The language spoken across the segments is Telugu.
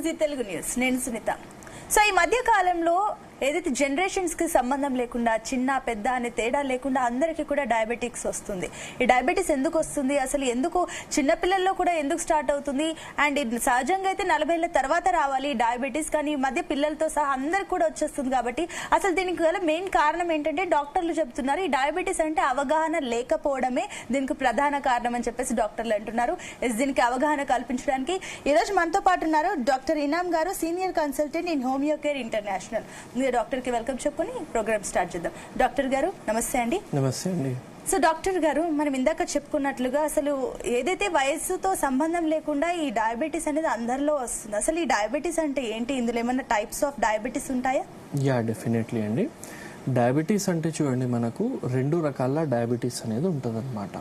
G Telugu news. నేను సునీత. సో ఈ మధ్య కాలంలో ఏదైతే జనరేషన్స్ కి సంబంధం లేకుండా చిన్న పెద్ద అనే తేడా లేకుండా అందరికీ కూడా డయాబెటిక్స్ వస్తుంది. ఈ డయాబెటీస్ ఎందుకు వస్తుంది, అసలు ఎందుకు చిన్నపిల్లల్లో కూడా ఎందుకు స్టార్ట్ అవుతుంది, అండ్ సహజంగా అయితే 40 ఏళ్ల తర్వాత రావాలి డయాబెటీస్, కానీ ఈ మధ్య పిల్లలతో సహా అందరికి కూడా వచ్చేస్తుంది. కాబట్టి అసలు దీనికి గల మెయిన్ కారణం ఏంటంటే డాక్టర్లు చెప్తున్నారు ఈ డయాబెటీస్ అంటే అవగాహన లేకపోవడమే దీనికి ప్రధాన కారణం అని చెప్పేసి డాక్టర్లు అంటున్నారు. దీనికి అవగాహన కల్పించడానికి ఈ రోజు మనతో పాటు ఉన్నారు డాక్టర్ ఇనామ్ గారు, senior consultant in homeo care international. Doctor కి వెల్కమ్ చెప్పుకొని ప్రోగ్రామ్ స్టార్ట్ చేద్దాం. డాక్టర్ గారు నమస్తే అండి. నమస్తే అండి. సో డాక్టర్ గారు, మనం ఇందాక చెప్పుకున్నట్లుగా అసలు ఏదైతే వయస్సుతో సంబంధం లేకుండా ఈ డయాబెటీస్ అనేది అందరిలో వస్తుంది. అసలు ఈ డయాబెటీస్ అంటే ఏంటి, ఇందులో ఏమైనా టైప్స్ ఆఫ్ డయాబెటీస్ ఉంటాయా? యా, డెఫినెట్లీ అండి. డయాబెటీస్ అంటే చూడండి, మనకు 2 రకాల డయాబెటీస్ అనేది ఉంటుందన్నమాట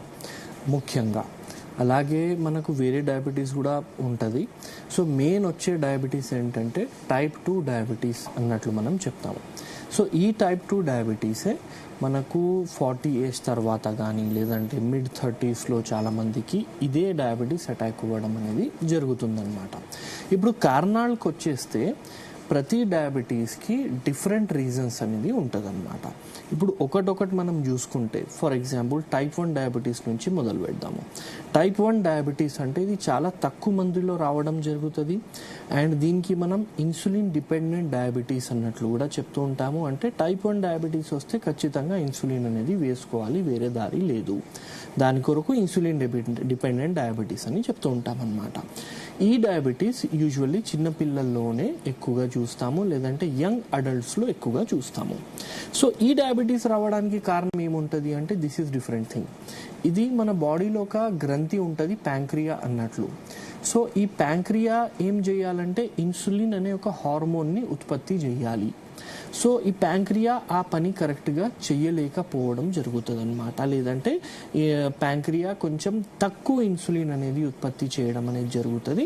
ముఖ్యంగా. అలాగే మనకు వేరే డయాబెటీస్ కూడా ఉంటుంది. సో మెయిన్ వచ్చే డయాబెటీస్ ఏంటంటే టైప్ 2 డయాబెటీస్ అన్నట్లు మనం చెప్తాము. సో ఈ టైప్ 2 డయాబెటీసే మనకు 40 ఏజ్ తర్వాత కానీ లేదంటే mid-30s చాలామందికి ఇదే డయాబెటీస్ అటాక్ అవ్వడం అనేది జరుగుతుందన్నమాట. ఇప్పుడు కారణాలకు వచ్చేస్తే ప్రతి డయాబెటీస్కి డిఫరెంట్ రీజన్స్ అనేది ఉంటుందన్నమాట. ఇప్పుడు ఒకటొకటి మనం చూసుకుంటే, ఫర్ ఎగ్జాంపుల్ టైప్ 1 డయాబెటీస్ నుంచి మొదలు పెడదాము. టైప్ 1 డయాబెటీస్ అంటే ఇది చాలా తక్కువ మందిలో రావడం జరుగుతుంది. అండ్ దీనికి మనం ఇన్సులిన్ డిపెండెంట్ డయాబెటీస్ అన్నట్లు కూడా చెప్తూ ఉంటాము. అంటే టైప్ 1 డయాబెటీస్ వస్తే ఖచ్చితంగా ఇన్సులిన్ అనేది వేసుకోవాలి, వేరే దారి లేదు. దాని కొరకు ఇన్సులిన్ డిపెండెంట్ డయాబెటీస్ అని చెప్తూ ఉంటాం అన్నమాట. ఈ డయాబెటీస్ యూజువల్లీ చిన్నపిల్లల్లోనే ఎక్కువగా చూస్తాము, లేదంటే యంగ్ అడల్ట్స్లో ఎక్కువగా చూస్తాము. సో ఈ డయాబెటీస్ రావడానికి కారణం ఏముంటుంది అంటే దిస్ ఈజ్ డిఫరెంట్ థింగ్. ఇది మన బాడీలో ఒక గ్రంథి ఉంటుంది, ప్యాంక్రియా అన్నట్లు. సో ఈ ప్యాంక్రియా ఏం చేయాలంటే ఇన్సులిన్ అనే ఒక హార్మోన్ని ఉత్పత్తి చేయాలి. సో ఈ ప్యాంక్రియా ఆ పని కరెక్ట్గా చెయ్యలేకపోవడం జరుగుతుంది అనమాట. లేదంటే ప్యాంక్రియా కొంచెం తక్కువ ఇన్సులిన్ అనేది ఉత్పత్తి చేయడం అనేది జరుగుతుంది.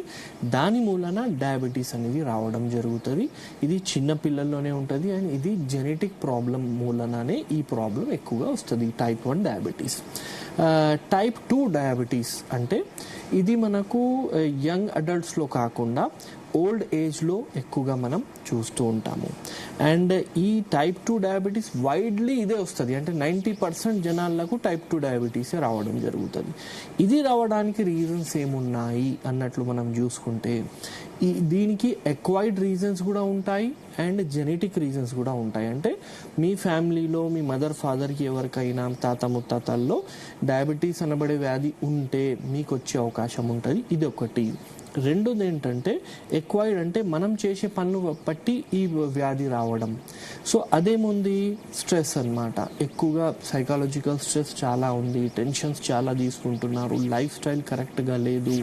దాని మూలన డయాబెటీస్ అనేది రావడం జరుగుతుంది. ఇది చిన్న పిల్లల్లోనే ఉంటుంది అండ్ ఇది జెనెటిక్ ప్రాబ్లం మూలననే ఈ ప్రాబ్లం ఎక్కువగా వస్తుంది, టైప్ 1 డయాబెటీస్. టైప్ 2 డయాబెటీస్ అంటే ఇది మనకు యంగ్ అడల్ట్స్లో కాకుండా ఓల్డ్ ఏజ్లో ఎక్కువగా మనం చూస్తూ ఉంటాము. అండ్ ఈ టైప్ 2 డయాబెటీస్ వైడ్లీ ఇదే వస్తుంది. అంటే 90% జనాలకు టైప్ 2 డయాబెటీసే రావడం జరుగుతుంది. ఇది రావడానికి రీజన్స్ ఏమున్నాయి అన్నట్లు మనం చూసుకుంటే దీనికి ఎక్వైర్డ్ రీజన్స్ కూడా ఉంటాయి అండ్ జెనెటిక్ రీజన్స్ కూడా ఉంటాయి. అంటే మీ ఫ్యామిలీలో మీ మదర్ ఫాదర్కి ఎవరికైనా తాత ముత్తాతల్లో డయాబెటీస్ అనబడే వ్యాధి ఉంటే మీకు వచ్చే అవకాశం ఉంటుంది. ఇది ఒకటి. రెండోది ఏంటంటే ఎక్వైర్డ్, అంటే మనం చేసే పనులు బట్టి ఈ వ్యాధి రావడం. సో అదేముంది, స్ట్రెస్ అన్నమాట. ఎక్కువగా సైకాలజికల్ స్ట్రెస్ చాలా ఉంది, టెన్షన్స్ చాలా తీసుకుంటున్నారు, లైఫ్ స్టైల్ కరెక్ట్గా లేదు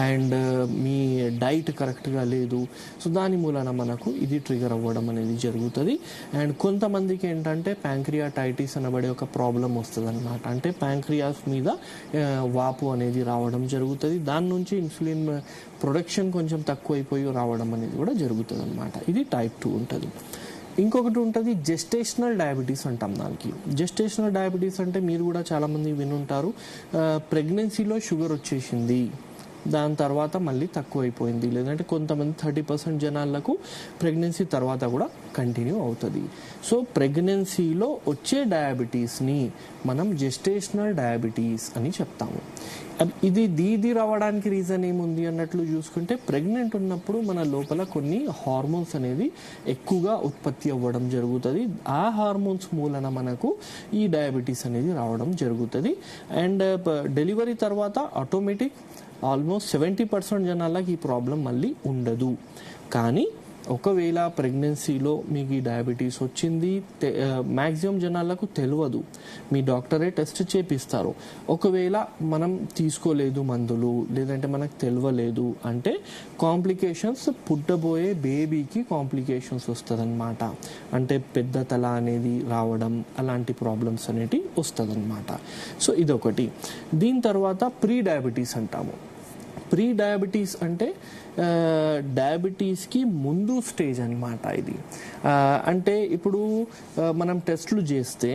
అండ్ మీ డైట్ కరెక్ట్గా లేదు. సో దాని మూలన మనకు ఇది ట్రిగర్ అవ్వడం అనేది జరుగుతుంది. అండ్ కొంతమందికి ఏంటంటే ప్యాంక్రియాటైటిస్ అనబడే ఒక ప్రాబ్లం వస్తుంది అనమాట. అంటే ప్యాంక్రియాస్ మీద వాపు అనేది రావడం జరుగుతుంది. దాని నుంచి ఇన్సులిన్ ప్రొడక్షన్ కొంచెం తక్కువైపోయి రావడం అనేది కూడా జరుగుతుంది అనమాట. ఇది టైప్ 2 ఉంటుంది. ఇంకొకటి ఉంటుంది జెస్టేషనల్ డయాబెటీస్ అంటాం దానికి. జెస్టేషనల్ డయాబెటీస్ అంటే మీరు కూడా చాలామంది వినుంటారు, ప్రెగ్నెన్సీలో షుగర్ వచ్చేసింది, దాని తర్వాత మళ్ళీ తక్కువైపోయింది, లేదంటే కొంతమంది 30% జనాలకు ప్రెగ్నెన్సీ తర్వాత కూడా కంటిన్యూ అవుతుంది. సో ప్రెగ్నెన్సీలో వచ్చే డయాబెటీస్ని మనం జెస్టేషనల్ డయాబెటీస్ అని చెప్తాము. ఇది రావడానికి రీజన్ ఏముంది అన్నట్లు చూసుకుంటే, ప్రెగ్నెంట్ ఉన్నప్పుడు మన లోపల కొన్ని హార్మోన్స్ అనేది ఎక్కువగా ఉత్పత్తి అవ్వడం జరుగుతుంది. ఆ హార్మోన్స్ మూలన మనకు ఈ డయాబెటీస్ అనేది రావడం జరుగుతుంది. అండ్ డెలివరీ తర్వాత ఆటోమేటిక్ ఆల్మోస్ట్ 70% జనాలకి ఈ ప్రాబ్లం మళ్ళీ ఉండదు. కానీ ఒకవేళ ప్రెగ్నెన్సీలో మీకు ఈ డయాబెటీస్ వచ్చింది, మ్యాక్సిమం జనాలకు తెలియదు, మీ డాక్టరే టెస్ట్ చేపిస్తారు. ఒకవేళ మనం తీసుకోలేదు మందులు, లేదంటే మనకు తెలియలేదు అంటే కాంప్లికేషన్స్, పుట్టబోయే బేబీకి కాంప్లికేషన్స్ వస్తుందన్నమాట. అంటే పెద్ద తల అనేది రావడం, అలాంటి ప్రాబ్లమ్స్ అనేటివి వస్తుందన్నమాట. సో ఇదొకటి. దీని తర్వాత ప్రీ డయాబెటీస్ అంటాము. ప్రీ డయాబెటీస్ అంటే డయాబెటీస్కి ముందు స్టేజ్ అనమాట ఇది. అంటే ఇప్పుడు మనం టెస్టులు చేస్తే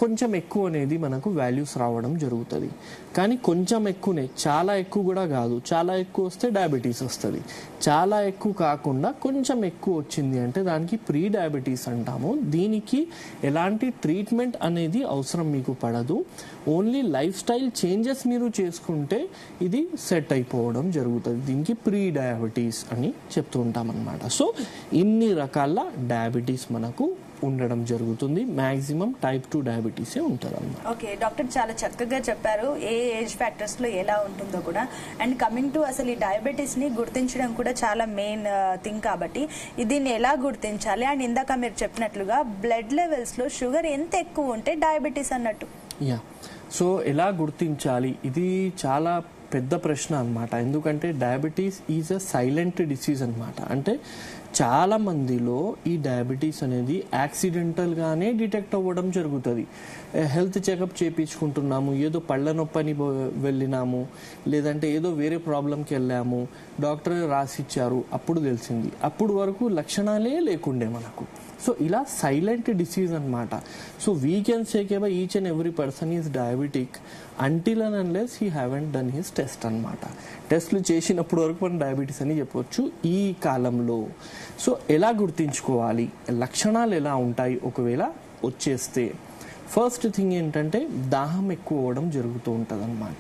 కొంచెం ఎక్కువ అనేది మనకు వాల్యూస్ రావడం జరుగుతుంది. కానీ కొంచెం ఎక్కువనే, చాలా ఎక్కువ కూడా కాదు. చాలా ఎక్కువ వస్తే డయాబెటీస్ వస్తుంది. చాలా ఎక్కువ కాకుండా కొంచెం ఎక్కువ వచ్చింది అంటే దానికి ప్రీ డయాబెటీస్ అంటాము. దీనికి ఎలాంటి ట్రీట్మెంట్ అనేది అవసరం మీకు పడదు. ఓన్లీ లైఫ్ స్టైల్ చేంజెస్ మీరు చేసుకుంటే ఇది సెట్ అయిపోవడం జరుగుతుంది. దీనికి ప్రీ డయాబెటీస్ అని చెప్తూ ఉంటాం అన్నమాట. సో ఇన్ని రకాల డయాబెటీస్ మనకు ఉండడం జరుగుతుంది. మాక్సిమం టైప్ 2 డయాబెటీసే ఉంటుంది అన్నమాట. ఓకే డాక్టర్, చాలా చక్కగా చెప్పారు ఏ ఏజ్ ఫ్యాక్టర్స్ లో ఎలా ఉంటుందో కూడా. అండ్ కమింగ్ టు అసలు ఈ డయాబెటీస్ ని గుర్తించడం కూడా చాలా మెయిన్ థింగ్ కాబట్టి దీన్ని ఎలా గుర్తించాలి? అండ్ ఇందాక మీరు చెప్పినట్లుగా బ్లడ్ లెవెల్స్ లో షుగర్ ఎంత ఎక్కువ ఉంటే డయాబెటీస్ అన్నట్టు. యా, సో ఎలా గుర్తించాలి? ఇది చాలా పెద్ద ప్రశ్న అన్నమాట. ఎందుకంటే diabetes is a silent disease అన్నమాట. అంటే చాలా మందిలో ఈ డయాబెటీస్ అనేది యాక్సిడెంటల్గానే డిటెక్ట్ అవ్వడం జరుగుతుంది. హెల్త్ చెకప్ చేయించుకుంటున్నాము, ఏదో పళ్ళ నొప్పని వెళ్ళినాము, లేదంటే ఏదో వేరే ప్రాబ్లంకి వెళ్ళాము, డాక్టర్ రాసిచ్చారు, అప్పుడు తెలిసింది. అప్పుడు వరకు లక్షణాలే లేకుండే మనకు. సో ఇలా సైలెంట్ డిసీజ్ అనమాట. So we can say K by each and every person is diabetic until and unless he haven't done his test అనమాట. టెస్ట్లు చేసినప్పుడు వరకు మనం డయాబెటీస్ అని చెప్పవచ్చు ఈ కాలంలో. సో ఎలా గుర్తించుకోవాలి, లక్షణాలు ఎలా ఉంటాయి ఒకవేళ వచ్చేస్తే? ఫస్ట్ థింగ్ ఏంటంటే దాహం ఎక్కువ అవ్వడం జరుగుతూ ఉంటుంది అనమాట.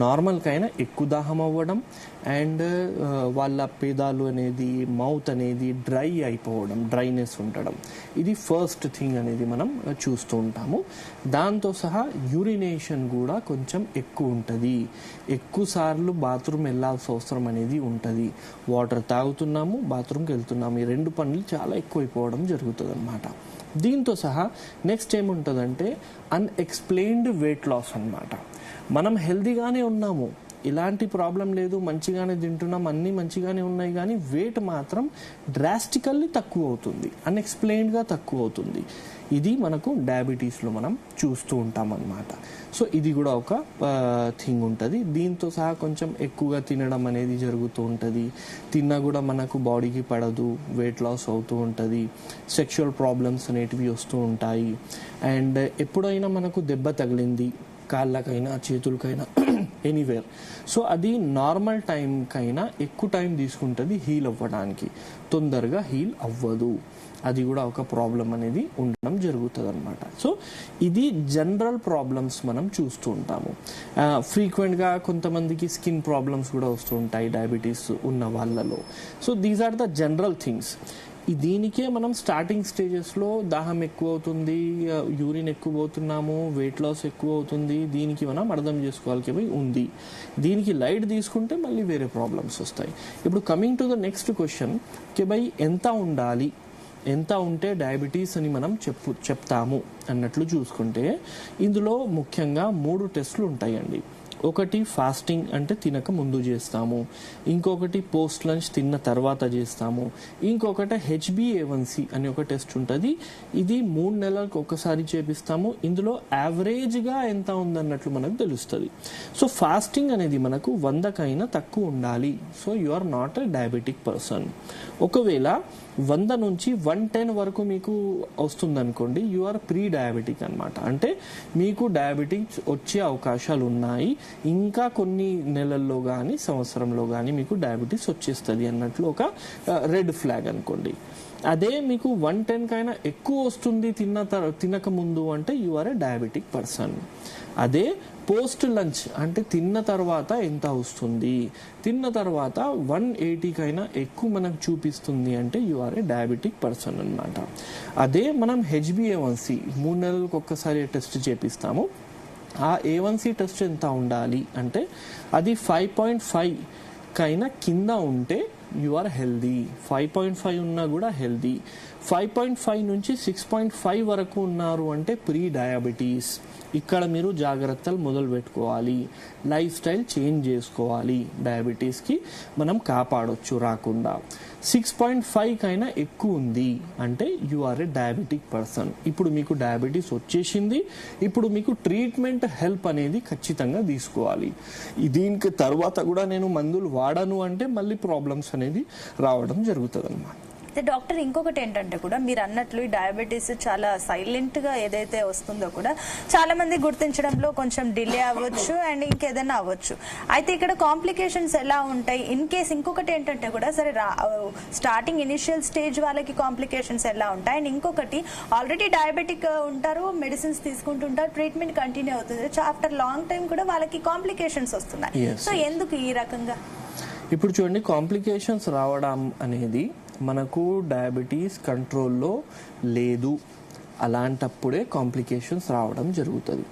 నార్మల్కైనా ఎక్కువ దాహం అవ్వడం అండ్ వాళ్ళ పేదాలు అనేది, మౌత్ అనేది డ్రై అయిపోవడం, డ్రైనెస్ ఉండడం, ఇది ఫస్ట్ థింగ్ అనేది మనం చూస్తూ ఉంటాము. దాంతో సహా యూరినేషన్ కూడా కొంచెం ఎక్కువ ఉంటుంది. ఎక్కువ సార్లు బాత్రూమ్ వెళ్ళాల్సిన అవసరం అనేది ఉంటుంది. వాటర్ తాగుతున్నాము, బాత్రూమ్కి వెళ్తున్నాము, ఈ రెండు పనులు చాలా ఎక్కువైపోవడం జరుగుతుంది అనమాట. దీంతో సహా నెక్స్ట్ ఏముంటుందంటే అన్ఎక్స్ప్లెయిన్డ్ వెయిట్ లాస్ అన్నమాట. మనం హెల్దీగానే ఉన్నాము, ఇలాంటి ప్రాబ్లం లేదు, మంచిగానే తింటున్నాం, అన్నీ మంచిగానే ఉన్నాయి, కానీ వెయిట్ మాత్రం డ్రాస్టికల్లీ తక్కువ అవుతుంది, అన్ఎక్స్ప్లెయిన్డ్గా తక్కువ అవుతుంది. ఇది మనకు డయాబెటీస్లో మనం చూస్తూ ఉంటాం అన్నమాట. సో ఇది కూడా ఒక థింగ్ ఉంటుంది. దీంతో సహా కొంచెం ఎక్కువగా తినడం అనేది జరుగుతూ ఉంటుంది. తిన్నా కూడా మనకు బాడీకి పడదు, వెయిట్ లాస్ అవుతూ ఉంటుంది. సెక్షువల్ ప్రాబ్లమ్స్ అనేటివి వస్తూ ఉంటాయి. అండ్ ఎప్పుడైనా మనకు దెబ్బ తగిలింది, కాళ్ళకైనా చేతులకైనా ఎనీవేర్, సో అది నార్మల్ టైంకైనా ఎక్కువ టైం తీసుకుంటుంది హీల్ అవ్వడానికి, తొందరగా హీల్ అవ్వదు. అది కూడా ఒక ప్రాబ్లం అనేది ఉండడం జరుగుతుంది అనమాట. సో ఇది జనరల్ ప్రాబ్లమ్స్ మనం చూస్తూ ఉంటాము. ఫ్రీక్వెంట్గా కొంతమందికి స్కిన్ ప్రాబ్లమ్స్ కూడా వస్తూ ఉంటాయి డయాబెటీస్ ఉన్న వాళ్ళలో. So these are the general things. దీనికే మనం స్టార్టింగ్ స్టేజెస్లో దాహం ఎక్కువ అవుతుంది, యూరిన్ ఎక్కువ పోతున్నాము, వెయిట్ లాస్ ఎక్కువ అవుతుంది, దీనికి మనం అర్థం చేసుకోవాలికి పోయి ఉంది. దీనికి లైట్ తీసుకుంటే మళ్ళీ వేరే ప్రాబ్లమ్స్ వస్తాయి. ఇప్పుడు coming to the next question కి బై ఎంత ఉండాలి, ఎంత ఉంటే డయాబెటీస్ అని మనం చెప్తాము అన్నట్లు చూసుకుంటే ఇందులో ముఖ్యంగా 3 టెస్టులు ఉంటాయండి. ఒకటి ఫాస్టింగ్ అంటే తినక ముందు చేస్తాము, ఇంకొకటి పోస్ట్ లంచ్ తిన్న తర్వాత చేస్తాము, ఇంకొకటి HbA1c అని ఒక టెస్ట్ ఉంటుంది. ఇది 3 నెలలకు ఒకసారి చేపిస్తాము. ఇందులో యావరేజ్గా ఎంత ఉందన్నట్లు మనకు తెలుస్తుంది. సో ఫాస్టింగ్ అనేది మనకు 100కైనా తక్కువ ఉండాలి. So you are not a diabetic person. ఒకవేళ 100 నుంచి 110 వరకు మీకు వస్తుందనుకోండి, యు ఆర్ ప్రీ డయాబెటిక్ అనమాట. అంటే మీకు డయాబెటిక్స్ వచ్చే అవకాశాలు ఉన్నాయి, ఇంకా కొన్ని నెలల్లో కానీ సంవత్సరంలో కానీ మీకు డయాబెటీస్ వచ్చేస్తుంది అన్నట్లు ఒక రెడ్ ఫ్లాగ్ అనుకోండి. అదే మీకు 110కైనా ఎక్కువ వస్తుంది తినక ముందు అంటే you are a diabetic person. అదే పోస్ట్ లంచ్ అంటే తిన్న తర్వాత ఎంత వస్తుంది, తిన్న తర్వాత 180కైనా ఎక్కువ మనకు చూపిస్తుంది అంటే you are a diabetic person అనమాట. అదే మనం HbA1c 3 నెలలకు ఒక్కసారి టెస్ట్ చేపిస్తాము. ఆ A1c టెస్ట్ ఎంత ఉండాలి అంటే అది 5.5కైనా కింద ఉంటే యు ఆర్ హెల్దీ. 5.5 ఉన్నా కూడా హెల్దీ. 5.5 నుంచి 6.5 వరకు ఉన్నారు అంటే ప్రీ డయాబెటీస్. ఇక్కడ మీరు జాగ్రత్తలు మొదలు పెట్టుకోవాలి, లైఫ్ స్టైల్ చేంజ్ చేసుకోవాలి. డయాబెటీస్కి మనం కాపాడొచ్చు రాకుండా. 6.5 కైనా ఎక్కువ ఉంది అంటే you are a diabetic person. ఇప్పుడు మీకు డయాబెటీస్ వచ్చేసింది, ఇప్పుడు మీకు ట్రీట్మెంట్ హెల్ప్ అనేది ఖచ్చితంగా తీసుకోవాలి. దీనికి తర్వాత కూడా నేను మందులు వాడను అంటే మళ్ళీ ప్రాబ్లమ్స్ అనేది రావడం జరుగుతుంది అన్నమాట. అయితే డాక్టర్ ఇంకొకటి ఏంటంటే కూడా మీరు అన్నట్లు ఈ డయాబెటీస్ చాలా సైలెంట్ గా ఏదైతే వస్తుందో కూడా చాలా మంది గుర్తించడంలో కొంచెం డిలే అవ్వచ్చు అండ్ ఇంకేదైనా అవ్వచ్చు. అయితే ఇక్కడ కాంప్లికేషన్స్ ఎలా ఉంటాయి ఇన్ కేస్? ఇంకొకటి ఏంటంటే కూడా సరే స్టార్టింగ్ ఇనిషియల్ స్టేజ్ వాళ్ళకి కాంప్లికేషన్స్ ఎలా ఉంటాయి అండ్ ఇంకొకటి ఆల్రెడీ డయాబెటిక్ ఉంటారు, మెడిసిన్స్ తీసుకుంటుంటారు, ట్రీట్మెంట్ కంటిన్యూ అవుతుంది, ఆఫ్టర్ లాంగ్ టైం కూడా వాళ్ళకి కాంప్లికేషన్స్ వస్తున్నాయి. సో ఎందుకు ఈ రకంగా? ఇప్పుడు చూడండి, కాంప్లికేషన్స్ రావడం అనేది మనకు డయాబెటీస్ కంట్రోల్లో లేదు, అలాంటప్పుడే కాంప్లికేషన్స్ రావడం జరుగుతుంది.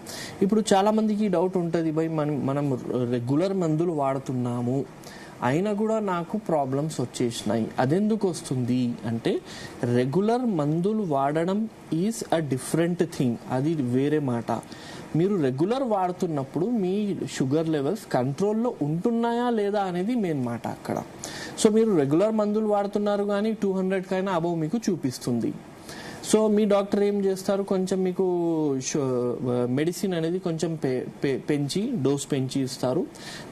ఇప్పుడు చాలామందికి డౌట్ ఉంటుంది, భయ్ మనం రెగ్యులర్ మందులు వాడుతున్నాము అయినా కూడా నాకు ప్రాబ్లమ్స్ వచ్చేసినాయి, అదెందుకు వస్తుంది అంటే రెగ్యులర్ మందులు వాడడం ఈజ్ అ డిఫరెంట్ థింగ్, అది వేరే మాట. మీరు రెగ్యులర్ వాడుతున్నప్పుడు మీ షుగర్ లెవెల్స్ కంట్రోల్లో ఉంటున్నాయా లేదా అనేది మెయిన్ మాట అక్కడ. సో మీరు రెగ్యులర్ మందులు వాడుతున్నారు కానీ 200 కైనా అబవ్ మీకు చూపిస్తుంది. సో మీ డాక్టర్ ఏం చేస్తారు, కొంచెం మీకు మెడిసిన్ అనేది కొంచెం పెంచి డోస్ పెంచి ఇస్తారు.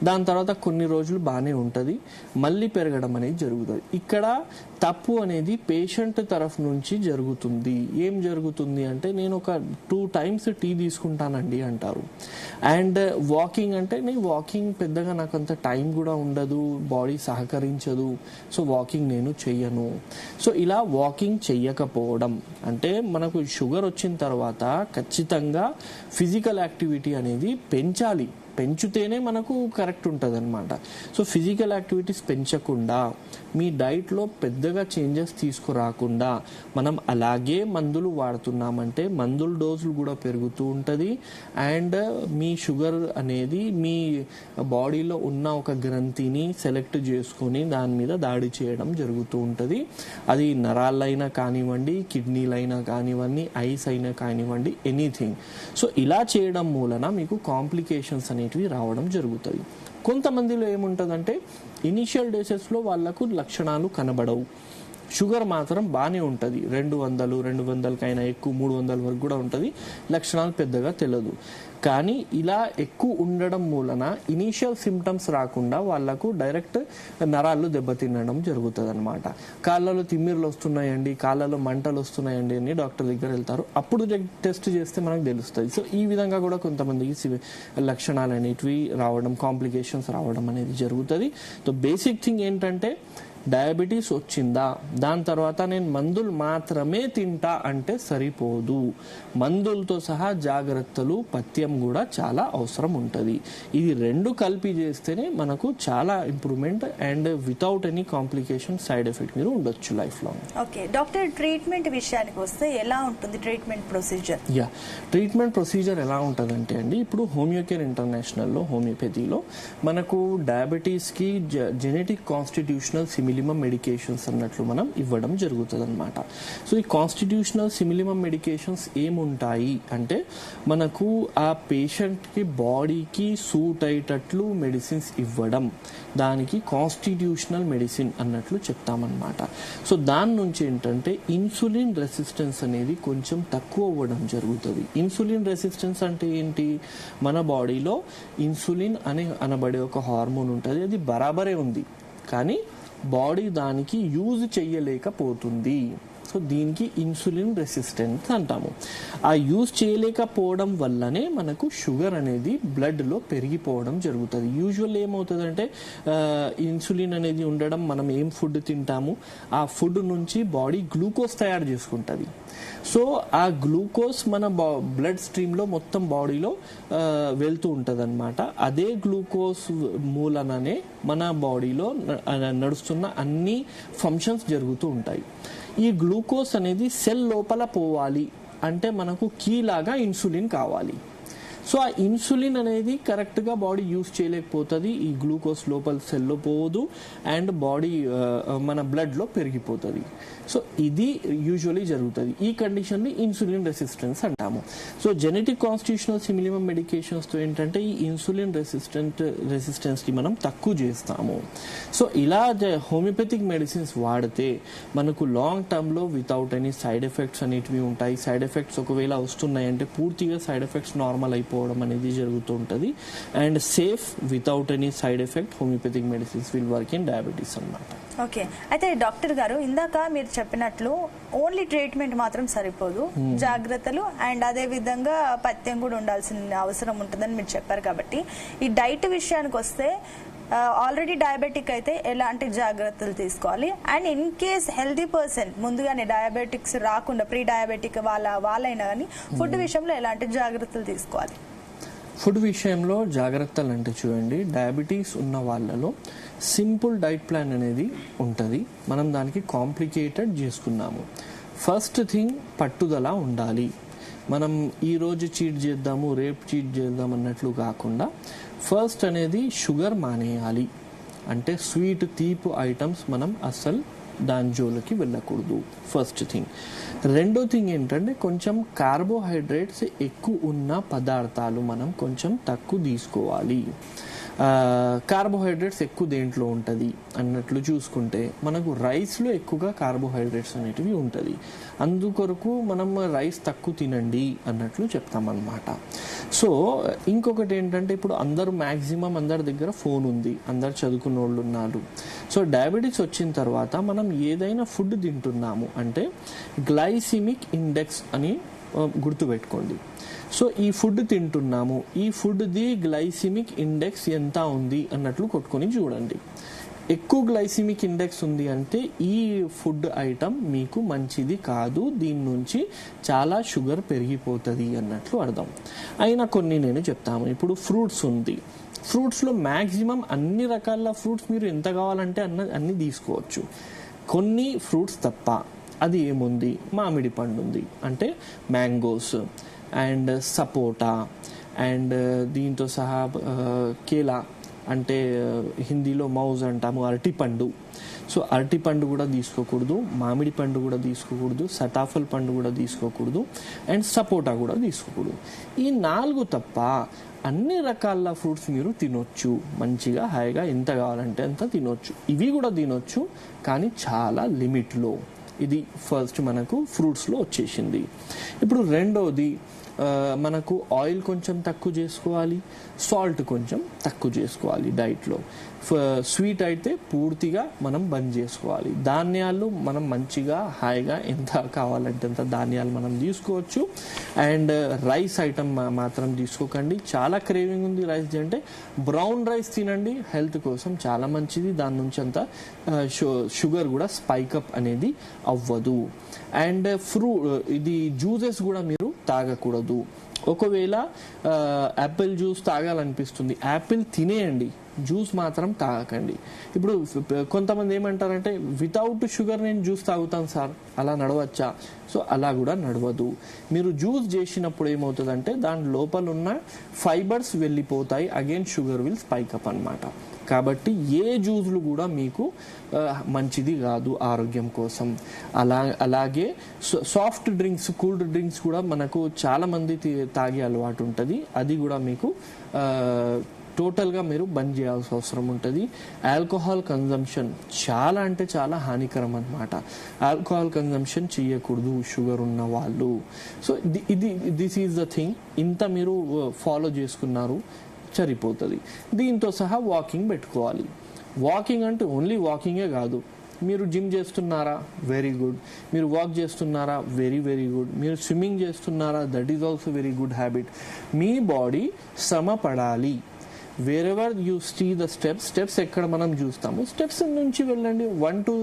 దాని తర్వాత కొన్ని రోజులు బాగానే ఉంటుంది, మళ్ళీ పెరగడం అనేది జరుగుతుంది. ఇక్కడ తప్పు అనేది పేషెంట్ తరఫు నుంచి జరుగుతుంది. ఏం జరుగుతుంది అంటే నేను ఒక 2 times టీ తీసుకుంటానండి అంటారు. అండ్ వాకింగ్ అంటే నేను వాకింగ్ పెద్దగా నాకు అంత టైం కూడా ఉండదు, బాడీ సహకరించదు, సో వాకింగ్ నేను చెయ్యను. సో ఇలా వాకింగ్ చెయ్యకపోవడం అంటే మనకు షుగర్ వచ్చిన తర్వాత ఖచ్చితంగా ఫిజికల్ యాక్టివిటీ అనేది పెంచాలి, పెంచుతేనే మనకు కరెక్ట్ ఉంటుంది అనమాట. సో ఫిజికల్ యాక్టివిటీస్ పెంచకుండా మీ డైట్లో పెద్దగా చేంజెస్ తీసుకురాకుండా మనం అలాగే మందులు వాడుతున్నామంటే మందుల డోసులు కూడా పెరుగుతూ ఉంటుంది. అండ్ మీ షుగర్ అనేది మీ బాడీలో ఉన్న ఒక గ్రంథిని సెలెక్ట్ చేసుకొని దాని మీద దాడి చేయడం జరుగుతూ ఉంటుంది. అది నరాలైనా కానివ్వండి, కిడ్నీలైనా కానివ్వండి, ఐస్ అయినా కానివ్వండి, ఎనీథింగ్. సో ఇలా చేయడం మూలన మీకు కాంప్లికేషన్స్ అనేవి రావడం జరుగుతుంది. కొంతమందిలో ఏముంటుందంటే ఇనిషియల్ డేసెస్లో వాళ్ళకు లక్షణాలు కనబడవు, షుగర్ మాత్రం బాగానే ఉంటుంది, 200 కైనా ఎక్కువ 300 వరకు కూడా ఉంటుంది, లక్షణాలు పెద్దగా తెలియదు. కానీ ఇలా ఎక్కువ ఉండడం మూలన ఇనీషియల్ సిమ్టమ్స్ రాకుండా వాళ్ళకు డైరెక్ట్ నరాలు దెబ్బతినడం జరుగుతుంది అనమాట. కాళ్ళలో తిమ్మిర్లు వస్తున్నాయండి, కాళ్ళలో మంటలు వస్తున్నాయండి అని డాక్టర్ దగ్గర వెళ్తారు, అప్పుడు టెస్ట్ చేస్తే మనకు తెలుస్తుంది. సో ఈ విధంగా కూడా కొంతమందికి లక్షణాలు అనేటివి రావడం, కాంప్లికేషన్స్ రావడం అనేది జరుగుతుంది. సో బేసిక్ థింగ్ ఏంటంటే డయాబెటీస్ వచ్చిందా దాని తర్వాత నేను మందులు మాత్రమే తింటా అంటే సరిపోదు, మందులతో సహా జాగ్రత్తలు పథ్యం కూడా చాలా అవసరం ఉంటుంది. ఇది రెండు కలిపి చేస్తేనే మనకు చాలా improvement and without any complication side effect మీరు ఉండొచ్చు life long. Okay doctor, treatment విషయానికి వస్తే ఎలా ఉంటుంది ట్రీట్మెంట్ ప్రొసీజర్? ట్రీట్మెంట్ ప్రొసీజర్ ఎలా ఉంటుందంటే అండి, ఇప్పుడు హోమియోకేర్ ఇంటర్నేషనల్లో హోమియోపతిలో మనకు డయాబెటీస్కి జెనెటిక్ కాన్స్టిట్యూషనల్ సిమిలిమం మెడికేషన్స్ అన్నట్లు మనం ఇవ్వడం జరుగుతుంది అనమాట. సో ఈ కాన్స్టిట్యూషనల్ సిమిలిమం మెడికేషన్స్ ఏముంటాయి అంటే మనకు ఆ పేషెంట్కి బాడీకి సూట్ అయ్యేటట్లు మెడిసిన్స్ ఇవ్వడం, దానికి కాన్స్టిట్యూషనల్ మెడిసిన్ అన్నట్లు చెప్తామన్నమాట. సో దాని నుంచి ఏంటంటే ఇన్సులిన్ రెసిస్టెన్స్ అనేది కొంచెం తక్కువ అవ్వడం జరుగుతుంది. ఇన్సులిన్ రెసిస్టెన్స్ అంటే ఏంటి, మన బాడీలో ఇన్సులిన్ అనబడే ఒక హార్మోన్ ఉంటుంది, అది బరాబరే ఉంది కానీ బాడీ దానికి యూజ్ చేయలేకపోతుంది. సో దీనికి ఇన్సులిన్ రెసిస్టెన్స్ అంటాము. ఆ యూజ్ చేయలేకపోవడం వల్లనే మనకు షుగర్ అనేది బ్లడ్లో పెరిగిపోవడం జరుగుతుంది. యూజువల్ ఏమవుతుందంటే ఇన్సులిన్ అనేది ఉండడం, మనం ఏం ఫుడ్ తింటాము ఆ ఫుడ్ నుంచి బాడీ గ్లూకోజ్ తయారు చేసుకుంటుంది. సో ఆ గ్లూకోజ్ మన బ్లడ్ స్ట్రీమ్లో మొత్తం బాడీలో వెళ్తూ ఉంటుంది అనమాట. అదే గ్లూకోజ్ మూలననే మన బాడీలో నడుస్తున్న అన్ని ఫంక్షన్స్ జరుగుతూ ఉంటాయి. ఈ గ్లూకోజ్ అనేది సెల్ లోపల పోవాలి అంటే మనకు కీ లాగా ఇన్సులిన్ కావాలి. సో ఆ ఇన్సులిన్ అనేది కరెక్ట్గా బాడీ యూస్ చేయలేకపోతుంది, ఈ గ్లూకోజ్ లోపల సెల్లో పోదు అండ్ బాడీ మన బ్లడ్లో పెరిగిపోతుంది. సో ఇది యూజువలీ జరుగుతుంది. ఈ కండిషన్ని ఇన్సులిన్ రెసిస్టెన్స్ అంటాము. సో జెనెటిక్ కాన్స్టిట్యూషనల్ సిమిలియం మెడికేషన్స్తో ఏంటంటే ఈ ఇన్సులిన్ రెసిస్టెన్స్కి మనం తక్కువ చేస్తాము. సో ఇలా హోమియోపతిక్ మెడిసిన్స్ వాడితే మనకు లాంగ్ టర్మ్లో వితౌట్ ఎనీ సైడ్ ఎఫెక్ట్స్ అనేటివి ఉంటాయి. సైడ్ ఎఫెక్ట్స్ ఒకవేళ వస్తున్నాయంటే పూర్తిగా సైడ్ ఎఫెక్ట్స్ నార్మల్ అయిపోవడం అనేది జరుగుతూ ఉంటుంది. And safe without any side effect homoeopathic medicines will work in diabetes అన్నమాట. ఓకే, అయితే డాక్టర్ గారు ఇందాక మీరు చెప్పినట్లు ఓన్లీ ట్రీట్మెంట్ మాత్రం సరిపోదు, జాగ్రత్తలు అండ్ అదే విధంగా పథ్యం కూడా ఉండాల్సిన అవసరం ఉంటుందని మీరు చెప్పారు. కాబట్టి ఈ డైట్ విషయానికి వస్తే ఆల్రెడీ డయాబెటిక్ అయితే ఎలాంటి జాగ్రత్తలు తీసుకోవాలి, and in case healthy person ముందుగానే డయాబెటిక్స్ రాకుండా ప్రీ డయాబెటిక్ వాళ్ళైనా కానీ ఫుడ్ విషయంలో ఎలాంటి జాగ్రత్తలు తీసుకోవాలి? ఫుడ్ విషయంలో జాగ్రత్తలు అంటే చూడండి, డయాబెటీస్ ఉన్న వాళ్ళలో సింపుల్ డైట్ ప్లాన్ అనేది ఉంటుంది. మనం దానికి కాంప్లికేటెడ్ చేసుకున్నాము. ఫస్ట్ థింగ్ పట్టుదల ఉండాలి. మనం ఈరోజు చీట్ చేద్దాము రేపు చీట్ చేద్దాం అన్నట్లు కాకుండా ఫస్ట్ అనేది షుగర్ మానేయాలి. అంటే స్వీట్ తీపు ఐటమ్స్ మనం అస్సలు దాని జోలికి వెళ్ళకూడదు, ఫస్ట్ థింగ్. రెండో థింగ్ ఏంటంటే కొంచెం కార్బోహైడ్రేట్స్ ఎక్కువ ఉన్న పదార్థాలు మనం కొంచెం తక్కువ తీసుకోవాలి. కార్బోహైడ్రేట్స్ ఎక్కువ దేంట్లో ఉంటుంది అన్నట్లు చూసుకుంటే మనకు రైస్లో ఎక్కువగా కార్బోహైడ్రేట్స్ అనేటివి ఉంటుంది. అందుకొరకు మనం రైస్ తక్కువ తినండి అన్నట్లు చెప్తామన్నమాట. సో ఇంకొకటి ఏంటంటే ఇప్పుడు మ్యాక్సిమం అందరి దగ్గర ఫోన్ ఉంది, అందరు చదువుకున్న వాళ్ళు ఉన్నారు. సో డయాబెటీస్ వచ్చిన తర్వాత మనం ఏదైనా ఫుడ్ తింటున్నాము అంటే గ్లైసిమిక్ ఇండెక్స్ అని గుర్తుపెట్టుకోండి. సో ఈ ఫుడ్ తింటున్నాము, ఈ ఫుడ్ది గ్లైసిమిక్ ఇండెక్స్ ఎంత ఉంది అన్నట్లు కొట్టుకొని చూడండి. ఎక్కువ గ్లైసిమిక్ ఇండెక్స్ ఉంది అంటే ఈ ఫుడ్ ఐటమ్ మీకు మంచిది కాదు, దీని నుంచి చాలా షుగర్ పెరిగిపోతుంది అన్నట్లు అర్థం. అయినా కొన్ని నేను చెప్తాను. ఇప్పుడు ఫ్రూట్స్ ఉంది, ఫ్రూట్స్లో మ్యాక్సిమం అన్ని రకాల ఫ్రూట్స్ మీరు ఎంత కావాలంటే అన్ని తీసుకోవచ్చు. కొన్ని ఫ్రూట్స్ తప్ప, అది ఏముంది, మామిడి పండు ఉంది అంటే మ్యాంగోస్ అండ్ సపోటా అండ్ దీంతో సహా కేలా అంటే హిందీలో మౌజ్ అంటాము, అరటిపండు. సో అరటిపండు కూడా తీసుకోకూడదు, మామిడి పండు కూడా తీసుకోకూడదు, సటాఫల్ పండు కూడా తీసుకోకూడదు అండ్ సపోటా కూడా తీసుకోకూడదు. ఈ 4 తప్ప అన్ని రకాల ఫ్రూట్స్ మీరు తినొచ్చు, మంచిగా హాయిగా ఎంత కావాలంటే అంత తినొచ్చు. ఇవి కూడా తినొచ్చు కానీ చాలా లిమిట్లో. ఇది ఫస్ట్ మనకు ఫ్రూట్స్లో వచ్చేసింది. ఇప్పుడు రెండోది మనకు ఆయిల్ కొంచెం తక్కువ చేసుకోవాలి, సాల్ట్ కొంచెం తక్కువ చేసుకోవాలి డైట్లో. స్వీట్ అయితే పూర్తిగా మనం బంద్ చేసుకోవాలి. ధాన్యాలు మనం మంచిగా హాయిగా ఎంత కావాలంటే అంత ధాన్యాలు మనం తీసుకోవచ్చు. అండ్ రైస్ ఐటమ్ మాత్రం తీసుకోకండి. చాలా క్రేవింగ్ ఉంది రైస్ అంటే బ్రౌన్ రైస్ తినండి, హెల్త్ కోసం చాలా మంచిది. దాని నుంచి అంత షుగర్ కూడా స్పైకప్ అనేది అవ్వదు. అండ్ ఇది జ్యూసెస్ కూడా మీరు తాగకూడదు. ఒకవేళ యాపిల్ జ్యూస్ తాగాలనిపిస్తుంది, యాపిల్ తినేయండి, జ్యూస్ మాత్రం తాగకండి. ఇప్పుడు కొంతమంది ఏమంటారంటే వితౌట్ షుగర్ నేను జ్యూస్ తాగుతాను సార్, అలా నడవచ్చా? సో అలా కూడా నడవదు. మీరు జ్యూస్ చేసినప్పుడు ఏమవుతుందంటే దాని లోపల ఉన్న ఫైబర్స్ వెళ్ళిపోతాయి, అగైన్ షుగర్ విల్ స్పైకప్ అన్నమాట. కాబట్టి ఏ జ్యూస్లు కూడా మీకు మంచిది కాదు ఆరోగ్యం కోసం. అలాగే సాఫ్ట్ డ్రింక్స్, కూల్డ్ డ్రింక్స్ కూడా మనకు చాలా మంది తాగే అలవాటు ఉంటుంది. అది కూడా మీకు టోటల్గా మీరు బంద్ చేయాల్సిన అవసరం ఉంటుంది. ఆల్కహాల్ కన్జంప్షన్ చాలా అంటే చాలా హానికరం అన్నమాట. ఆల్కహాల్ కన్జంప్షన్ చేయకూడదు షుగర్ ఉన్న వాళ్ళు. So this is the thing. ఇంత మీరు ఫాలో చేసుకున్నారు సరిపోతుంది. దీంతో సహా వాకింగ్ పెట్టుకోవాలి. వాకింగ్ అంటే ఓన్లీ వాకింగే కాదు, మీరు జిమ్ చేస్తున్నారా, వెరీ గుడ్. మీరు వాక్ చేస్తున్నారా, వెరీ వెరీ గుడ్. మీరు స్విమ్మింగ్ చేస్తున్నారా, that is also very good habit. మీ బాడీ శ్రమ పడాలి. Wherever you see the steps ఎక్కడ మనం చూస్తాము, స్టెప్స్ నుంచి వెళ్ళండి. 1-2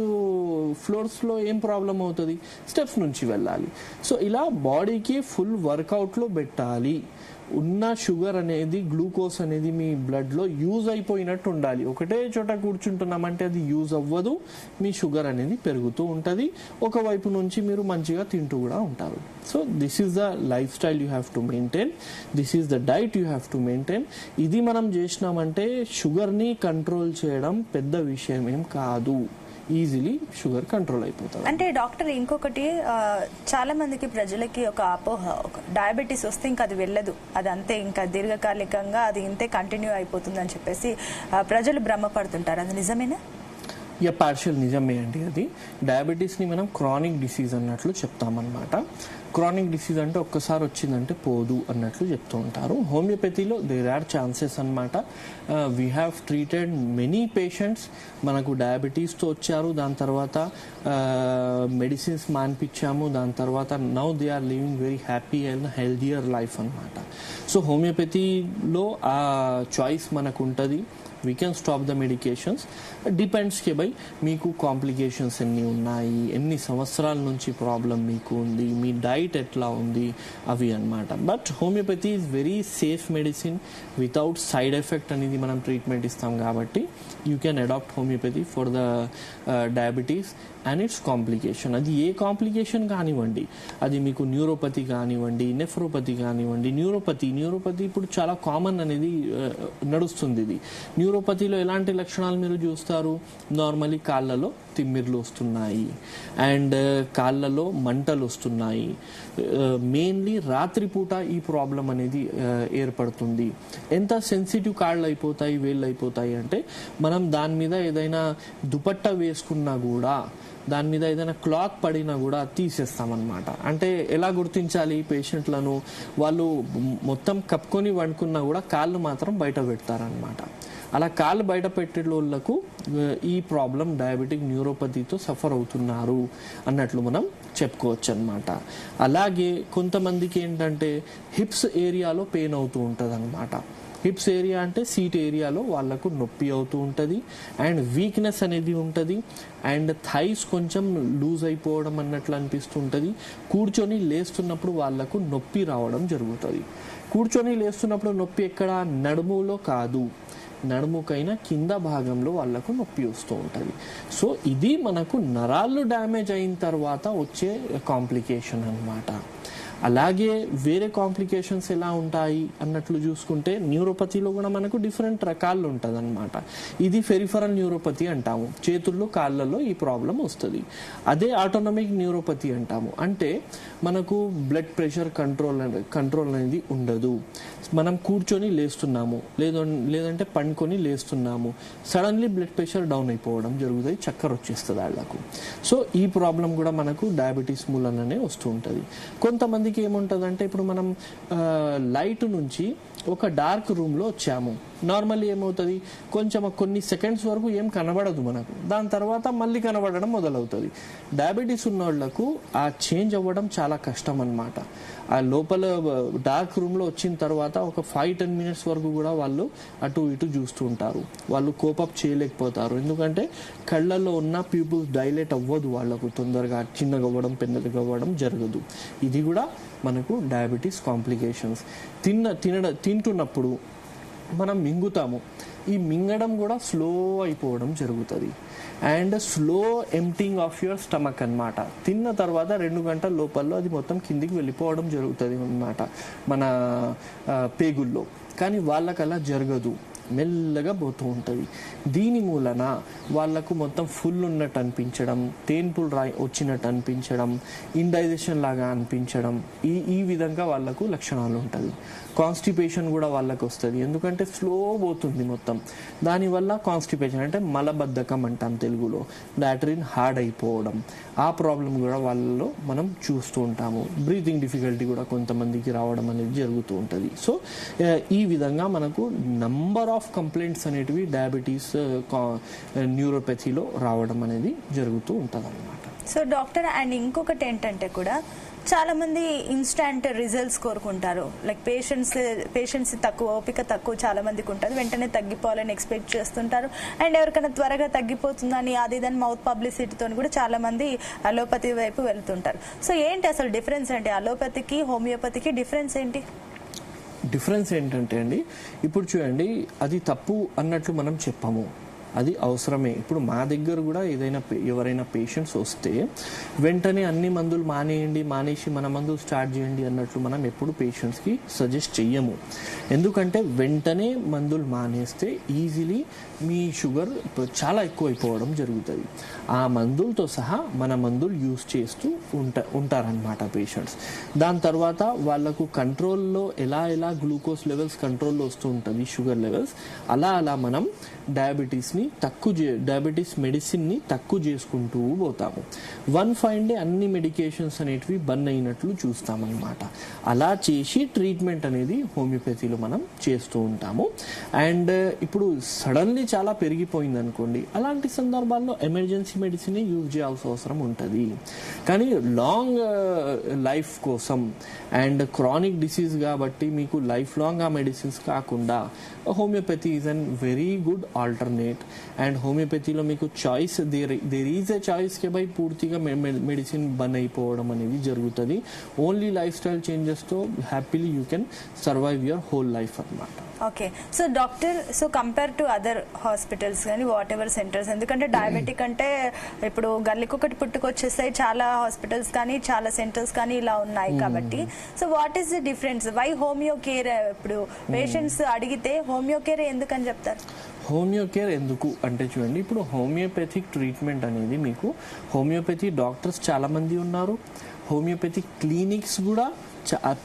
ఫ్లోర్స్లో ఏం ప్రాబ్లం అవుతుంది, స్టెప్స్ నుంచి వెళ్ళాలి. సో ఇలా బాడీకి ఫుల్ వర్కౌట్లో పెట్టాలి. ఉన్న షుగర్ అనేది, గ్లూకోజ్ అనేది మీ బ్లడ్లో యూజ్ అయిపోయినట్టు ఉండాలి. ఒకటే చోట కూర్చుంటున్నామంటే అది యూజ్ అవ్వదు, మీ షుగర్ అనేది పెరుగుతూ ఉంటుంది. ఒకవైపు నుంచి మీరు మంచిగా తింటూ కూడా ఉంటారు. So this is the life style you have to maintain, this is the diet you have to maintain. ఇది మనం చేసినామంటే షుగర్ని కంట్రోల్ చేయడం పెద్ద విషయం ఏం కాదు, ఈజీలీ షుగర్ కంట్రోల్ అయిపోతుంది. అంటే డాక్టర్ ఇంకొకటి, చాలా మందికి ప్రజలకి ఒక అపోహ, డయాబెటీస్ వస్తే ఇంకా అది వెళ్ళదు, అది అంతే, ఇంకా దీర్ఘకాలికంగా అది ఇంతే కంటిన్యూ అయిపోతుంది అని చెప్పేసి ప్రజలు భ్రమపడుతుంటారు. అది నిజమేనా? పార్షియల్ నిజమే అండి. అది డయాబెటీస్ని మనం క్రానిక్ డిసీజ్ అన్నట్లు చెప్తామన్నమాట. క్రానిక్ డిసీజ్ అంటే ఒక్కసారి వచ్చిందంటే పోదు అన్నట్లు చెప్తూ ఉంటారు. హోమియోపతిలో దేర్ ఆర్ ఛాన్సెస్ అనమాట. We have treated many patients, మనకు డయాబెటీస్తో వచ్చారు, దాని తర్వాత మెడిసిన్స్ మాన్పించాము, దాని తర్వాత now they are living very happy and healthier life అనమాట. సో హోమియోపతిలో ఆ చాయిస్ మనకు ఉంటుంది. We can stop the medications. Depends కే బై మీకు కాంప్లికేషన్స్ ఎన్ని ఉన్నాయి, ఎన్ని సంవత్సరాల నుంచి ప్రాబ్లం మీకు ఉంది, మీ డైట్ ఎట్లా ఉంది, అవి అన్నమాట. But homeopathy is very safe medicine, without side effect అనేది మనం ట్రీట్మెంట్ ఇస్తాం కాబట్టి you can adapt homeopathy for the diabetes and its complication. అది ఏ కాంప్లికేషన్ కానివ్వండి, అది మీకు న్యూరోపతి కానివ్వండి, నెఫ్రోపతి కానివ్వండి. న్యూరోపతి ఇప్పుడు చాలా కామన్ అనేది నడుస్తుంది. ఇది న్యూరోపతిలో ఎలాంటి లక్షణాలు మీరు చూస్తారు? నార్మలీ కాళ్ళలో తిమ్మిర్లు వస్తున్నాయి అండ్ కాళ్ళలో మంటలు వస్తున్నాయి. మెయిన్లీ రాత్రిపూట ఈ ప్రాబ్లం అనేది ఏర్పడుతుంది. ఎంత సెన్సిటివ్ కాళ్ళు అయిపోతాయి, వేళ్ళు అయిపోతాయి అంటే మనం దాని మీద ఏదైనా దుపట్టా వేసుకున్నా కూడా, దాని మీద ఏదైనా క్లాత్ పడినా కూడా తీసేస్తామన్నమాట. అంటే ఎలా గుర్తించాలి పేషెంట్లను? వాళ్ళు మొత్తం కప్పుకొని వండుకున్నా కూడా కాళ్ళు మాత్రం బయట పెడతారనమాట. అలా కాళ్ళు బయట పెట్టే వాళ్ళకు ఈ ప్రాబ్లం డయాబెటిక్ న్యూరోపతితో సఫర్ అవుతున్నారు అన్నట్లు మనం చెప్పుకోవచ్చు అనమాట. అలాగే కొంతమందికి ఏంటంటే హిప్స్ ఏరియాలో పెయిన్ అవుతూ ఉంటుంది అనమాట. హిప్స్ ఏరియా అంటే సీట్ ఏరియాలో వాళ్ళకు నొప్పి అవుతూ ఉంటుంది అండ్ వీక్నెస్ అనేది ఉంటుంది అండ్ థైస్ కొంచెం లూజ్ అయిపోవడం అన్నట్లు అనిపిస్తుంటుంది. కూర్చొని లేస్తున్నప్పుడు వాళ్ళకు నొప్పి రావడం జరుగుతుంది. కూర్చొని లేస్తున్నప్పుడు నొప్పి ఎక్కడ? నడుములో కాదు, నడుముకైనా కింద భాగంలో వాళ్ళకు నొప్పి వస్తూ ఉంటుంది. సో ఇది మనకు నరాలు డ్యామేజ్ అయిన తర్వాత వచ్చే కాంప్లికేషన్ అన్నమాట. అలాగే వేరే కాంప్లికేషన్స్ ఎలా ఉంటాయి అన్నట్లు చూసుకుంటే న్యూరోపతిలో కూడా మనకు డిఫరెంట్ రకాలు ఉంటుంది అనమాట. ఇది పెరిఫరల్ న్యూరోపతి అంటాము, చేతుల్లో కాళ్ళలో ఈ ప్రాబ్లం వస్తుంది. అదే ఆటోనమిక్ న్యూరోపతి అంటాము, అంటే మనకు బ్లడ్ ప్రెషర్ కంట్రోల్ అనేది ఉండదు. మనం కూర్చొని లేస్తున్నాము, లేదంటే పండుకొని లేస్తున్నాము, సడన్లీ బ్లడ్ ప్రెషర్ డౌన్ అయిపోవడం జరుగుతుంది, చక్కర వచ్చేస్తుంది వాళ్ళకు. సో ఈ ప్రాబ్లం కూడా మనకు డయాబెటీస్ మూలననే వస్తూ ఉంటుంది. కొంతమందికి ఏముంటుందంటే, ఇప్పుడు మనం లైట్ నుంచి ఒక డార్క్ రూమ్లో వచ్చాము, నార్మల్లీ ఏమవుతుంది, కొంచెం కొన్ని సెకండ్స్ వరకు ఏం కనబడదు మనకు, దాని తర్వాత మళ్ళీ కనబడడం మొదలవుతుంది. డయాబెటీస్ ఉన్న వాళ్ళకు ఆ చేంజ్ అవ్వడం చాలా కష్టం అన్నమాట. ఆ లోపల డార్క్ రూమ్లో వచ్చిన తర్వాత ఒక 5-10 మినిట్స్ వరకు కూడా వాళ్ళు అటు ఇటు చూస్తూ ఉంటారు. వాళ్ళు కోపప్ చేయలేకపోతారు, ఎందుకంటే కళ్ళల్లో ఉన్న ప్యూపుల్స్ డైలేట్ అవ్వదు, వాళ్ళకు తొందరగా చిన్నగా అవ్వడం పెద్దగా అవ్వడం జరగదు. ఇది కూడా మనకు డయాబెటీస్ కాంప్లికేషన్స్. తింటున్నప్పుడు మనం మింగుతాము, ఈ మింగడం కూడా స్లో అయిపోవడం జరుగుతుంది and slow emptying of your stomach అన్నమాట. తిన్న తర్వాత 2 గంటల లోపల అది మొత్తం కిందికి వెళ్ళిపోవడం జరుగుతుంది అన్నమాట మన పేగుల్లో. కానీ వాళ్ళకి అలా జరగదు, మెల్లగా పోతూ ఉంటుంది. దీని మూలన వాళ్లకు మొత్తం ఫుల్ ఉన్నట్టు అనిపించడం, తేన్పులు వచ్చినట్టు అనిపించడం, ఇండైజెషన్ లాగా అనిపించడం, ఈ విధంగా వాళ్లకు లక్షణాలు ఉంటుంది. కాన్స్టిపేషన్ కూడా వాళ్ళకు వస్తుంది, ఎందుకంటే స్లో పోతుంది మొత్తం. దానివల్ల కాన్స్టిపేషన్ అంటే మలబద్ధకం అంటాం తెలుగులో, లాట్రిన్ హార్డ్ అయిపోవడం, ఆ ప్రాబ్లం కూడా వాళ్ళలో మనం చూస్తూ ఉంటాము. బ్రీతింగ్ డిఫికల్టీ కూడా కొంతమందికి రావడం అనేది జరుగుతూ ఉంటుంది. సో ఈ విధంగా మనకు నంబర్ ఆఫ్ కంప్లైంట్స్ అనేటివి డయాబెటీస్ న్యూరోపతిలో రావడం అనేది జరుగుతూ ఉంటుంది అన్నమాట. సో డాక్టర్, అండ్ ఇంకొకటి ఏంటంటే కూడా చాలా మంది ఇన్స్టాంట్ రిజల్ట్స్ కోరుకుంటారు. లైక్ పేషెంట్స్ తక్కువ, ఓపిక తక్కువ చాలా మందికి ఉంటుంది, వెంటనే తగ్గిపోవాలని ఎక్స్పెక్ట్ చేస్తుంటారు. అండ్ ఎవరికైనా త్వరగా తగ్గిపోతుందని అది ఇదని మౌత్ పబ్లిసిటీతో కూడా చాలా మంది అలోపతి వైపు వెళ్తుంటారు. సో ఏంటి అసలు డిఫరెన్స్ ఏంటి? అలోపతికి హోమియోపతికి డిఫరెన్స్ ఏంటి? డిఫరెన్స్ ఏంటంటే అండి, ఇప్పుడు చూడండి అది తప్పు అన్నట్లు మనం చెప్పము, అది అవసరమే. ఇప్పుడు మా దగ్గర కూడా ఎవరైనా పేషెంట్స్ వస్తే వెంటనే అన్ని మందులు మానేసి మన మందులు స్టార్ట్ చేయండి అన్నట్లు మనం ఎప్పుడు పేషెంట్స్కి సజెస్ట్ చెయ్యము. ఎందుకంటే వెంటనే మందులు మానేస్తే ఈజీలీ మీ షుగర్ చాలా ఎక్కువ అయిపోవడం జరుగుతుంది. ఆ మందులతో సహా మన మందులు యూజ్ చేస్తూ ఉంటారనమాట పేషెంట్స్. దాని తర్వాత వాళ్ళకు కంట్రోల్లో ఎలా గ్లూకోజ్ లెవెల్స్ కంట్రోల్లో వస్తూ ఉంటుంది, షుగర్ లెవెల్స్, అలా మనం డయాబెటీస్ మెడిసిన్ని తక్కువ చేసుకుంటూ పోతాము. 1 డే అన్ని మెడికేషన్స్ అనేటివి బంద్ అయినట్లు చూస్తామన్నమాట. అలా చేసి ట్రీట్మెంట్ అనేది హోమియోపతిలో మనం చేస్తూ ఉంటాము. అండ్ ఇప్పుడు సడన్లీ చాలా పెరిగిపోయింది అనుకోండి, అలాంటి సందర్భాల్లో ఎమర్జెన్సీ మెడిసిన్ యూజ్ చేయాల్సిన అవసరం ఉంటుంది. కానీ లాంగ్ లైఫ్ కోసం అండ్ క్రానిక్ డిసీజ్ కాబట్టి మీకు లైఫ్ లాంగ్ ఆ మెడిసిన్స్ కాకుండా homeopathy is an very good alternate. And హోమియోపతిలో మీకు choice there is a choice కే బై పూర్తిగా మెడిసిన్ బంద్ అయిపోవడం అనేది జరుగుతుంది. ఓన్లీ లైఫ్ స్టైల్ చేంజెస్తో happily you can survive your whole life అన్నమాట. Okay, so doctor, so compare to other hospitals కానీ వాట్ ఎవర్ సెంటర్స్, ఎందుకంటే డయాబెటిక్ అంటే ఇప్పుడు గల్లీకొకటి పుట్టుకొచ్చేస్తాయి, చాలా హాస్పిటల్స్ కానీ చాలా సెంటర్స్ కానీ ఇలా ఉన్నాయి కాబట్టి, so what is the difference? Why homeo care? ఇప్పుడు పేషెంట్స్ అడిగితే హోమియో కేర్ ఎందుకని చెప్తారు? హోమియో కేర్ ఎందుకు అంటే చూడండి, ఇప్పుడు హోమియోపతిక్ ట్రీట్మెంట్ అనేది మీకు హోమియోపతి డాక్టర్స్ చాలామంది ఉన్నారు, హోమియోపతిక్ క్లినిక్స్ కూడా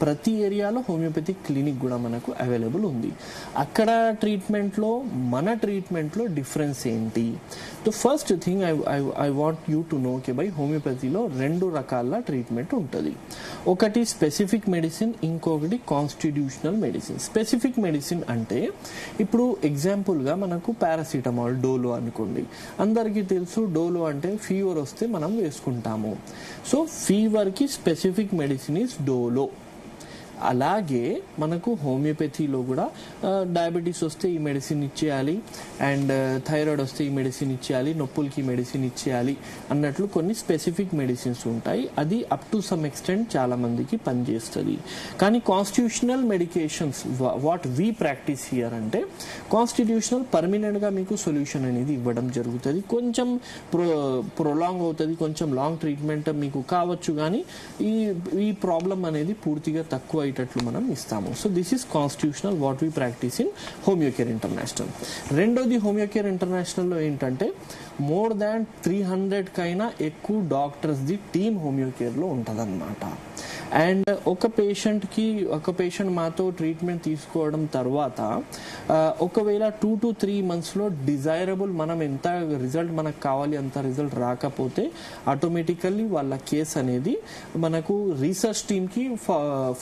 ప్రతి ఏరియాలో హోమియోపతిక్ క్లినిక్ కూడా మనకు అవైలబుల్ ఉంది. అక్కడ మన ట్రీట్మెంట్లో డిఫరెన్స్ ఏంటి? The first thing I want you to know K by హోమియోపతిలో 2 రకాల ట్రీట్మెంట్ ఉంటుంది. ఒకటి స్పెసిఫిక్ మెడిసిన్, ఇంకొకటి కాన్స్టిట్యూషనల్ మెడిసిన్. స్పెసిఫిక్ మెడిసిన్ అంటే ఇప్పుడు ఎగ్జాంపుల్గా మనకు పారాసిటమాల్, డోలో అనుకోండి. అందరికీ తెలుసు డోలో అంటే ఫీవర్ వస్తే మనం వేసుకుంటాము. సో ఫీవర్కి స్పెసిఫిక్ మెడిసిన్ ఈస్ డోలో. అలాగే మనకు హోమియోపతిలో కూడా డయాబెటీస్ వస్తే ఈ మెడిసిన్ ఇచ్చేయాలి, అండ్ థైరాయిడ్ వస్తే ఈ మెడిసిన్ ఇచ్చేయాలి, నొప్పులకి మెడిసిన్ ఇచ్చేయాలి అన్నట్లు కొన్ని స్పెసిఫిక్ మెడిసిన్స్ ఉంటాయి. అది అప్ టు సమ్ ఎక్స్టెంట్ చాలా మందికి పనిచేస్తుంది. కానీ constitutional medications what we practice here అంటే కాన్స్టిట్యూషనల్ పర్మనెంట్గా మీకు సొల్యూషన్ అనేది ఇవ్వడం జరుగుతుంది. కొంచెం ప్రొలాంగ్ అవుతుంది, కొంచెం లాంగ్ ట్రీట్మెంట్ మీకు కావచ్చు, కానీ ఈ ప్రాబ్లం అనేది పూర్తిగా తక్కువ అయ్యేటట్లు మనం ఇస్తాము. So this is constitutional what we practice in homeo care international. రెండోది హోమియో కేర్ ఇంటర్నేషనల్లో ఏంటంటే మోర్ దాన్ 300 కైనా ఎక్కువ డాక్టర్స్ ది టీమ్ హోమియో కేర్లో ఉంటుందన్నమాట. అండ్ ఒక పేషెంట్ మాతో ట్రీట్మెంట్ తీసుకోవడం తర్వాత ఒకవేళ 2 to 3 monthsలో డిజైరబుల్ మనం ఎంత రిజల్ట్ మనకు కావాలి అంత రిజల్ట్ రాకపోతే ఆటోమేటికల్లీ వాళ్ళ కేసు అనేది మనకు రీసెర్చ్ టీమ్కి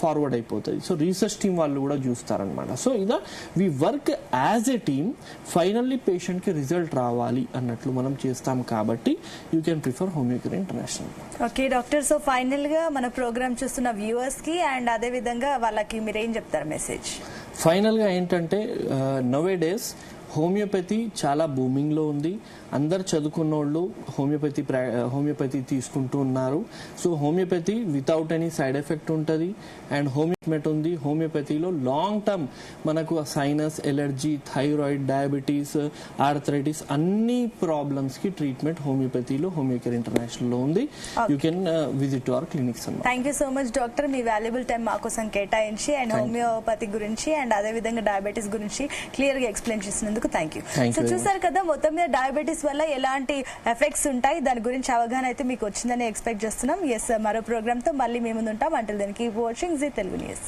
ఫార్వర్డ్ అయిపోతుంది. సో రీసెర్చ్ టీమ్ వాళ్ళు కూడా చూస్తారనమాట. సో ఇలా we work as a team. Finally పేషెంట్కి రిజల్ట్ రావాలి అన్నట్లు మనం చేస్తాం కాబట్టి you can prefer homeo care international. Okay doctor, so ఫైనల్గా మన ప్రోగ్రామ్ చూస్తున్న వ్యూవర్స్కి అండ్ అదే విధంగా వాళ్ళకి మీరు ఏం చెప్తారు మెసేజ్? ఫైనల్గా ఏంటంటే నౌఏడేస్ హోమియోపతి చాలా బూమింగ్లో ఉంది. అందరు చదువుకున్న వాళ్ళు హోమియోపతి తీసుకుంటూ ఉన్నారు. So homeopathy without any side effect ఉంటుంది. అండ్ హోమియోపతి ఉంది. హోమియోపతిలో లాంగ్ టర్మ్ మనకు sinus, allergy, thyroid, diabetes, arthritis అన్ని ప్రాబ్లమ్స్కి ట్రీట్మెంట్ హోమియోపతిలో హోమియో కేర్ ఇంటర్నేషనల్లో ఉంది. You can visit our clinics అన్నమాట. Thank you so much doctor, మీ వాల్యుబుల్ టైం మా కోసం కేటాయించి అండ్ హోమియోపతి గురించి అండ్ అదే విధంగా డయాబెటీస్ గురించి క్లియర్ గా ఎక్స్ప్లెయిన్ చేసినందుకు థ్యాంక్ యూ. సో చూసారు కదా, మొత్తం మీద డయాబెటీస్ వల్ల ఎలాంటి ఎఫెక్ట్స్ ఉంటాయి దాని గురించి అవగాహన అయితే మీకు వచ్చిందని ఎక్స్పెక్ట్ చేస్తున్నాం. ఎస్, మరో ప్రోగ్రామ్ తో మళ్ళీ మేము ఉంటాం. Until then keep watching Zee Telugu news.